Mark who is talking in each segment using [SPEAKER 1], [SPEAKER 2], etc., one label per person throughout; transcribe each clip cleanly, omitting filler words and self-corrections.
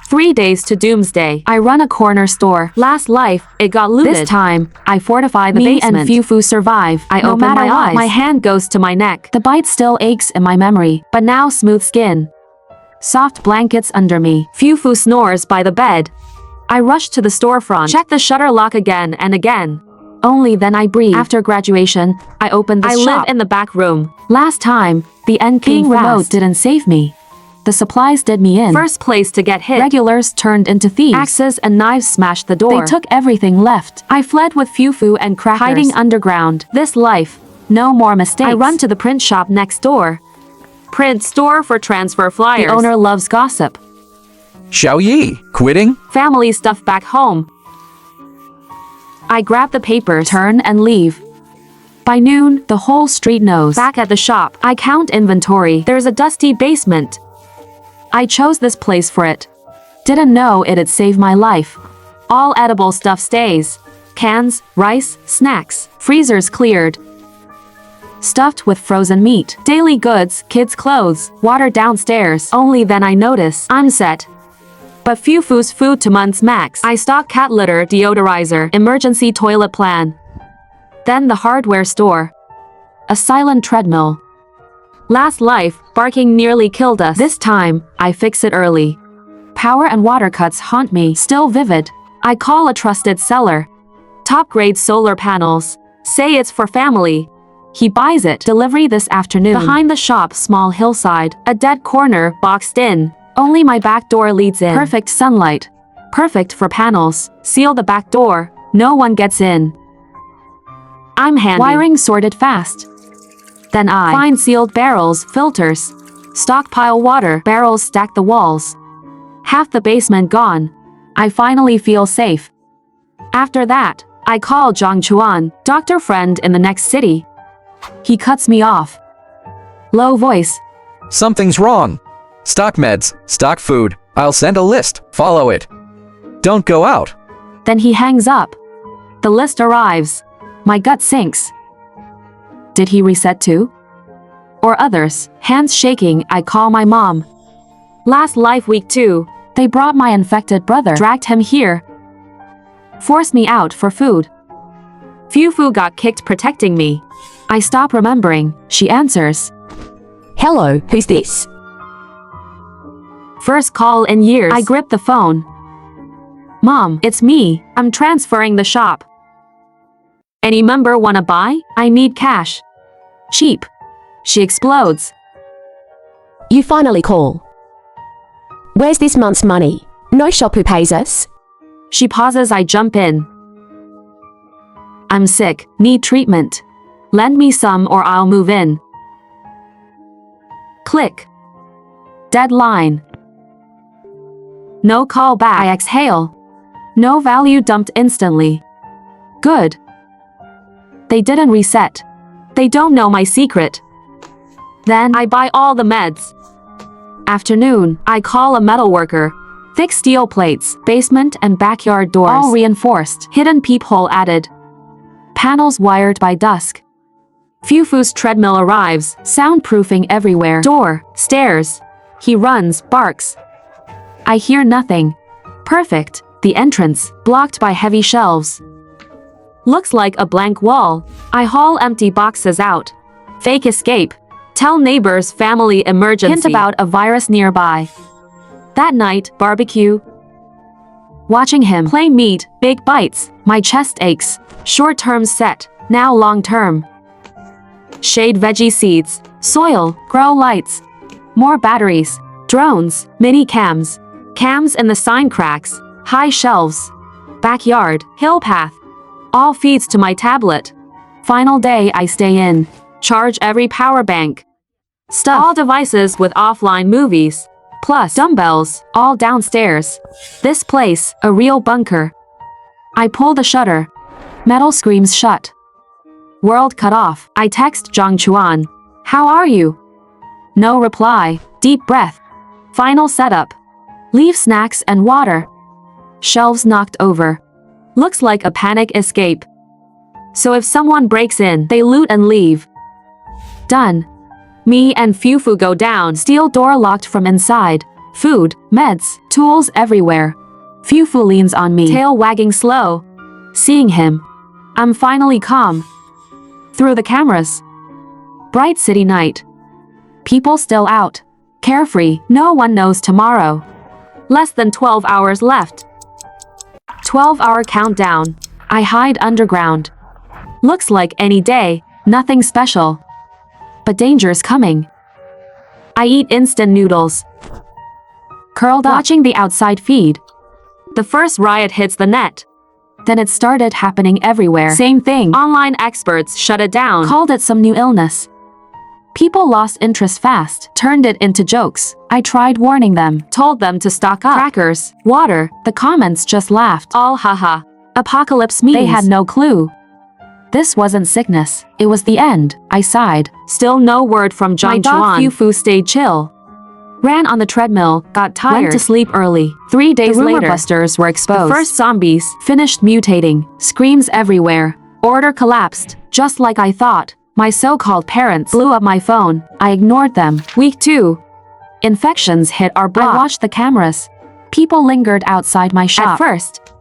[SPEAKER 1] 3 days to Doomsday. I run a corner store. Last life, it got looted. This time, I fortify the basement. Me and Fufu survive. I open my eyes. My hand goes to my neck. The bite still aches in my memory, but now smooth skin. Soft blankets under me. Fufu snores by the bed. I rush to the storefront. Check the shutter lock again and again. Only then I breathe. After graduation, I opened the shop. I live in the back room. Last time, the end came fast. Remote didn't save me. The supplies did me in. First place to get hit. Regulars turned into thieves. Axes and knives smashed the door. They took everything left. I fled with Fufu and crackers. Hiding underground. This life. No more mistakes. I run to the print shop next door. Print store for transfer flyers. The owner loves gossip.
[SPEAKER 2] Xiao Yi, quitting?
[SPEAKER 1] Family stuff back home. I grab the papers, turn and leave. By noon, the whole street knows. Back at the shop, I count inventory. There's a dusty basement. I chose this place for it. Didn't know it'd save my life. All edible stuff stays. Cans, rice, snacks, freezers cleared. Stuffed with frozen meat. Daily goods, kids' clothes, water downstairs. Only then I notice I'm set. But Fufu's food to months max. I stock cat litter, deodorizer, emergency toilet plan. Then the hardware store. A silent treadmill. Last life, barking nearly killed us. This time, I fix it early. Power and water cuts haunt me, still vivid. I call a trusted seller. Top-grade solar panels. Say it's for family. He buys it. Delivery this afternoon. Behind the shop, small hillside. A dead corner, boxed in. Only my back door leads in. Perfect sunlight. Perfect for panels. Seal the back door. No one gets in. I'm handy. Wiring sorted fast. Then I find sealed barrels, filters. Stockpile water. Barrels stack the walls. Half the basement gone. I finally feel safe. After that, I call Zhang Chuan, doctor friend in the next city. He cuts me off. Low voice.
[SPEAKER 2] Something's wrong. Stock meds, stock food. I'll send a list. Follow it. Don't go out.
[SPEAKER 1] Then he hangs up. The list arrives. My gut sinks. Did he reset too? Or others? Hands shaking, I call my mom. Last life week 2. They brought my infected brother. Dragged him here. Forced me out for food. Fufu got kicked protecting me. I stop remembering. She answers.
[SPEAKER 3] Hello, who's this?
[SPEAKER 1] First call in years. I grip the phone. Mom, it's me. I'm transferring the shop. Any member wanna buy? I need cash. Cheap. She explodes.
[SPEAKER 3] You finally call. Where's this month's money? No shop who pays us?
[SPEAKER 1] She pauses, I jump in. I'm sick, need treatment. Lend me some or I'll move in. Click. Deadline. No call back. I exhale. No value dumped instantly. Good. They didn't reset. They don't know my secret. Then I buy all the meds. Afternoon, I call a metal worker. Thick steel plates, basement and backyard doors. All reinforced. Hidden peephole added. Panels wired by dusk. Fufu's treadmill arrives, soundproofing everywhere. Door, stairs. He runs, barks. I hear nothing. Perfect. The entrance, blocked by heavy shelves. Looks like a blank wall. I haul empty boxes out. Fake escape. Tell neighbors family emergency. Hint about a virus nearby. That night, barbecue. Watching him play meat, big bites, my chest aches. Short-term set, now long-term. Shade veggie seeds, soil, grow lights. More batteries, drones, mini cams. Cams in the sign cracks, high shelves. Backyard, hill path. All feeds to my tablet. Final day I stay in. Charge every power bank. Stuff all devices with offline movies. Plus dumbbells, all downstairs. This place, a real bunker. I pull the shutter. Metal screams shut. World cut off. I text Zhang Chuan. How are you? No reply. Deep breath. Final setup. Leave snacks and water. Shelves knocked over. Looks like a panic escape. So if someone breaks in, they loot and leave. Done. Me and Fufu go down. Steel door locked from inside. Food, meds, tools everywhere. Fufu leans on me, tail wagging slow. Seeing him, I'm finally calm. Through the cameras. Bright city night. People still out. Carefree, no one knows tomorrow. Less than 12 hours left. 12-hour countdown. I hide underground. Looks like any day, nothing special. But danger's coming. I eat instant noodles. Curled up, watching the outside feed. The first riot hits the net. Then it started happening everywhere. Same thing. Online experts shut it down, called it some new illness. People lost interest fast, turned it into jokes. I tried warning them, told them to stock up. Crackers, water, the comments just laughed. All haha. Apocalypse memes. They had no clue. This wasn't sickness, it was the end. I sighed. Still no word from John. My dog Fufu stayed chill. Ran on the treadmill, got tired, went to sleep early. 3 days later, busters were exposed. The first zombies finished mutating, screams everywhere. Order collapsed, just like I thought. My so-called parents blew up my phone. I ignored them. Week 2. Infections hit our block. I watched the cameras. People lingered outside my shop. At first,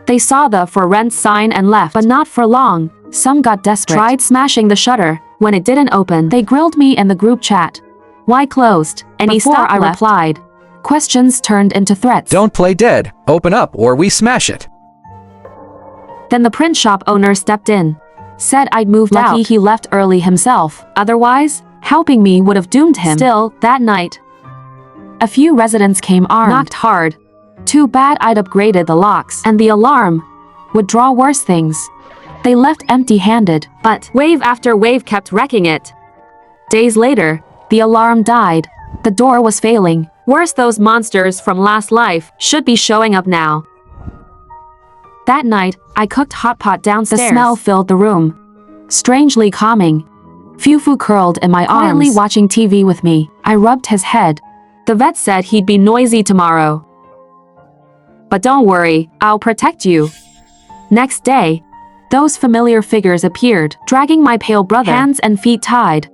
[SPEAKER 1] they saw the for rent sign and left, but not for long. Some got desperate, tried smashing the shutter. When it didn't open, they grilled me in the group chat. Why closed? Any stop I replied. Questions turned into threats.
[SPEAKER 2] Don't play dead. Open up or we smash it.
[SPEAKER 1] Then the print shop owner stepped in. Said I'd moved out. Lucky he left early himself. Otherwise, helping me would have doomed him. Still, that night, a few residents came armed. Knocked hard. Too bad I'd upgraded the locks. And the alarm would draw worse things. They left empty-handed, but wave after wave kept wrecking it. Days later, the alarm died. The door was failing. Worse, those monsters from last life should be showing up now. That night, I cooked hot pot downstairs. The smell filled the room. Strangely calming. Fufu curled in my arms, quietly watching TV with me. I rubbed his head. The vet said he'd be noisy tomorrow. But don't worry, I'll protect you. Next day, those familiar figures appeared, dragging my pale brother, hands and feet tied.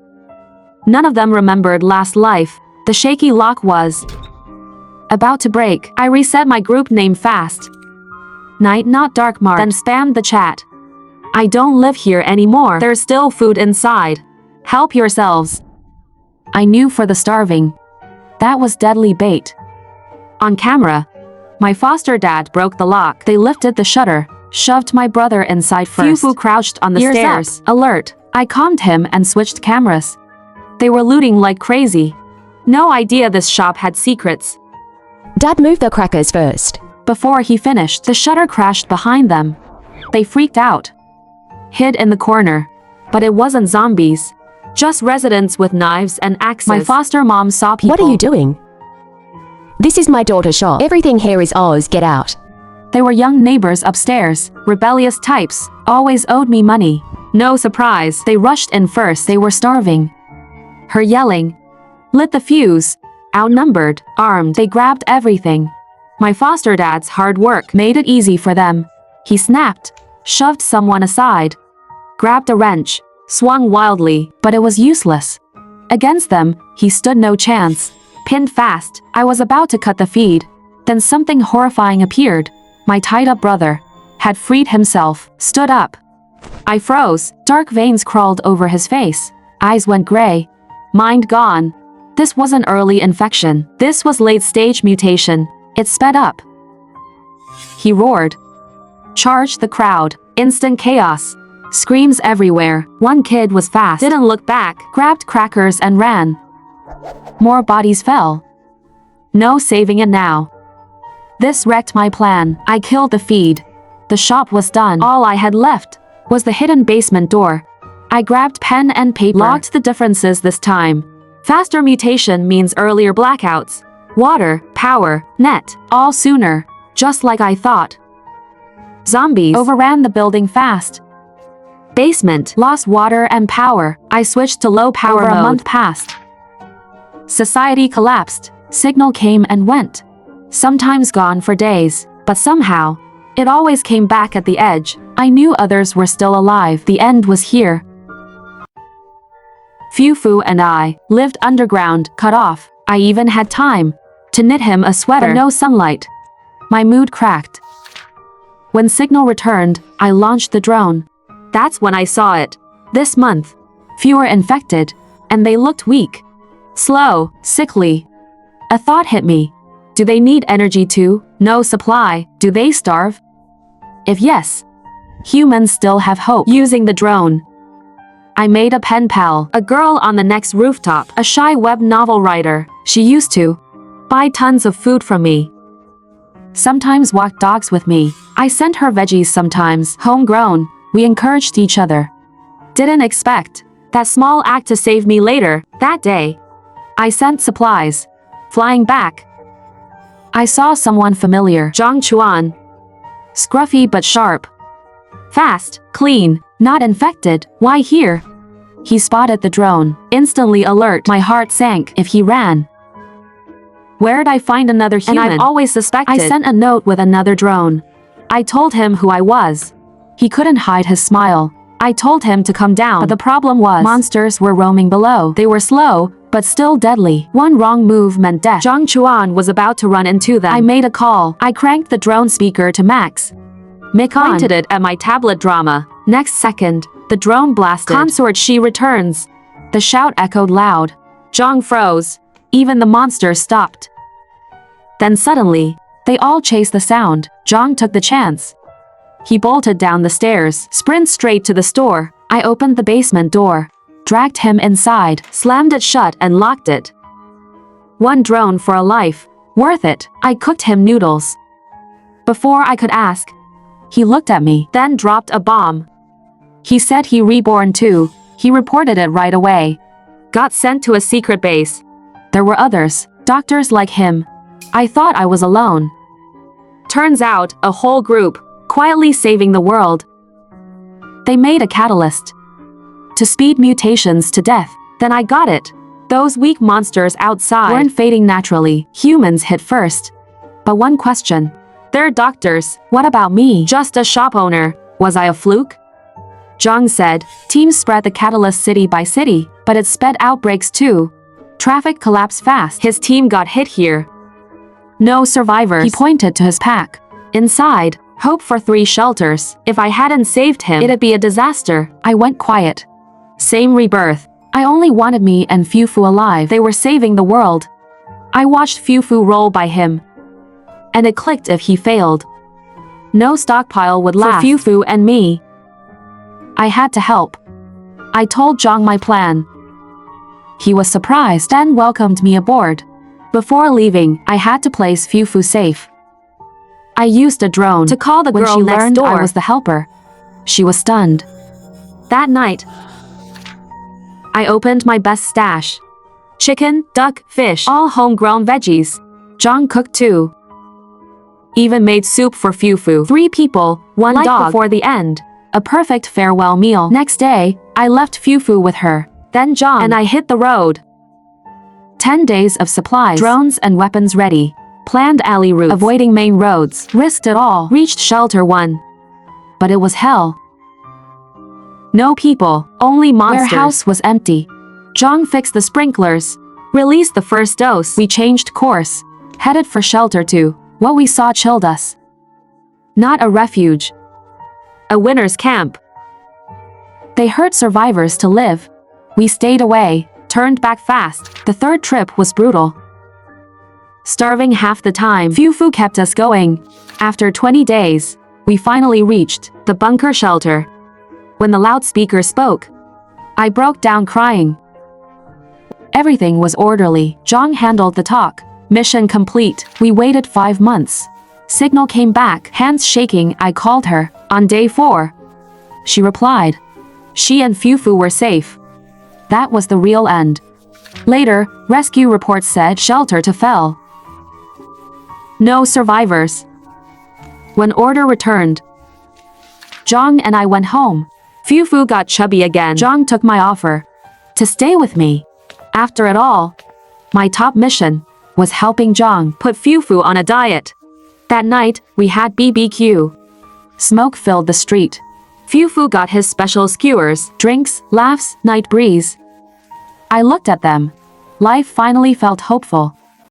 [SPEAKER 1] None of them remembered last life. The shaky lock was about to break. I reset my group name fast. Night not dark mark, then spammed the chat. I don't live here anymore. There's still food inside. Help yourselves. I knew for the starving. That was deadly bait. On camera, my foster dad broke the lock. They lifted the shutter, shoved my brother inside first. Fufu crouched on the stairs, alert. I calmed him and switched cameras. They were looting like crazy. No idea this shop had secrets.
[SPEAKER 3] Dad moved the crackers first.
[SPEAKER 1] Before he finished, the shutter crashed behind them. They freaked out. Hid in the corner. But it wasn't zombies. Just residents with knives and axes. My foster mom saw people.
[SPEAKER 3] What are you doing? This is my daughter's shop. Everything here is ours. Get out.
[SPEAKER 1] They were young neighbors upstairs, rebellious types, always owed me money. No surprise, they rushed in first. They were starving. Her yelling lit the fuse. Outnumbered, armed, they grabbed everything. My foster dad's hard work made it easy for them. He snapped, shoved someone aside, grabbed a wrench, swung wildly, but it was useless. Against them, he stood no chance. Pinned fast, I was about to cut the feed. Then something horrifying appeared. My tied-up brother had freed himself, stood up. I froze, dark veins crawled over his face. Eyes went gray. Mind gone. This wasn't early infection. This was late-stage mutation. It sped up. He roared. Charged the crowd. Instant chaos. Screams everywhere. One kid was fast. Didn't look back. Grabbed crackers and ran. More bodies fell. No saving it now. This wrecked my plan. I killed the feed. The shop was done. All I had left was the hidden basement door. I grabbed pen and paper. Logged the differences this time. Faster mutation means earlier blackouts. Water, power, net, all sooner. Just like I thought. Zombies overran the building fast. Basement lost water and power. I switched to low power mode. A month passed. Society collapsed. Signal came and went. Sometimes gone for days, but somehow, it always came back at the edge. I knew others were still alive. The end was here. Fufu and I lived underground, cut off. I even had time to knit him a sweater, but no sunlight. My mood cracked. When signal returned, I launched the drone. That's when I saw it. This month, fewer infected, and they looked weak. Slow, sickly. A thought hit me. Do they need energy too? No supply. Do they starve? If yes, humans still have hope. Using the drone, I made a pen pal, a girl on the next rooftop, a shy web novel writer. She used to buy tons of food from me. Sometimes walk dogs with me. I sent her veggies sometimes, homegrown. We encouraged each other. Didn't expect that small act to save me later. That day, I sent supplies. Flying back, I saw someone familiar. Zhang Chuan. Scruffy but sharp. Fast, clean, not infected. Why here? He spotted the drone. Instantly alert. My heart sank. If he ran, where'd I find another human? And I've always suspected. I sent a note with another drone. I told him who I was. He couldn't hide his smile. I told him to come down, but the problem was monsters were roaming below. They were slow, but still deadly. One wrong move meant death. Zhang Chuan was about to run into them. I made a call. I cranked the drone speaker to max. Pointed it at my tablet drama. Next second, the drone blasted. Consort, she returns. The shout echoed loud. Zhang froze. Even the monsters stopped. Then suddenly, they all chased the sound. Zhang took the chance. He bolted down the stairs, sprinted straight to the store. I opened the basement door, dragged him inside, slammed it shut and locked it. One drone for a life. Worth it. I cooked him noodles. Before I could ask, he looked at me, then dropped a bomb. He said he reborn too. He reported it right away. Got sent to a secret base. There were others, doctors like him. I thought I was alone. Turns out, a whole group, quietly saving the world. They made a catalyst to speed mutations to death. Then I got it. Those weak monsters outside weren't fading naturally. Humans hit first. But one question. They're doctors. What about me? Just a shop owner. Was I a fluke? Zhang said, teams spread the catalyst city by city, but it sped outbreaks too. Traffic collapsed fast. His team got hit here. No survivors. He pointed to his pack. Inside, hope for 3 shelters. If I hadn't saved him, it'd be a disaster. I went quiet. Same rebirth. I only wanted me and Fufu alive. They were saving the world. I watched Fufu roll by him. And it clicked if he failed. No stockpile would last for Fufu and me. I had to help. I told Zhang my plan. He was surprised and welcomed me aboard. Before leaving, I had to place Fufu safe. I used a drone to call the girl next door. When she learned I was the helper, she was stunned. That night, I opened my best stash. Chicken, duck, fish, all homegrown veggies. Zhang cooked too. Even made soup for Fufu. 3 people, 1 dog. Before the end, a perfect farewell meal. Next day, I left Fufu with her. Then Zhang and I hit the road. 10 days of supplies, drones and weapons ready. Planned alley routes, avoiding main roads. Risked it all. Reached shelter 1. But it was hell. No people, only monsters. Warehouse was empty. Zhang fixed the sprinklers. Released the first dose. We changed course. Headed for shelter 2. What we saw chilled us. Not a refuge. A winner's camp. They hurt survivors to live. We stayed away, turned back fast. The 3rd trip was brutal. Starving half the time, Fufu kept us going. After 20 days, we finally reached the bunker shelter. When the loudspeaker spoke, I broke down crying. Everything was orderly. Zhang handled the talk. Mission complete. We waited 5 months. Signal came back. Hands shaking, I called her. On day 4. She replied. She and Fufu were safe. That was the real end. Later, rescue reports said shelter to fell. No survivors. When order returned, Zhang and I went home. Fufu got chubby again. Zhang took my offer to stay with me. After it all, my top mission was helping Zhang put Fufu on a diet. That night, we had BBQ. Smoke filled the street. Fufu got his special skewers, drinks, laughs, night breeze. I looked at them. Life finally felt hopeful.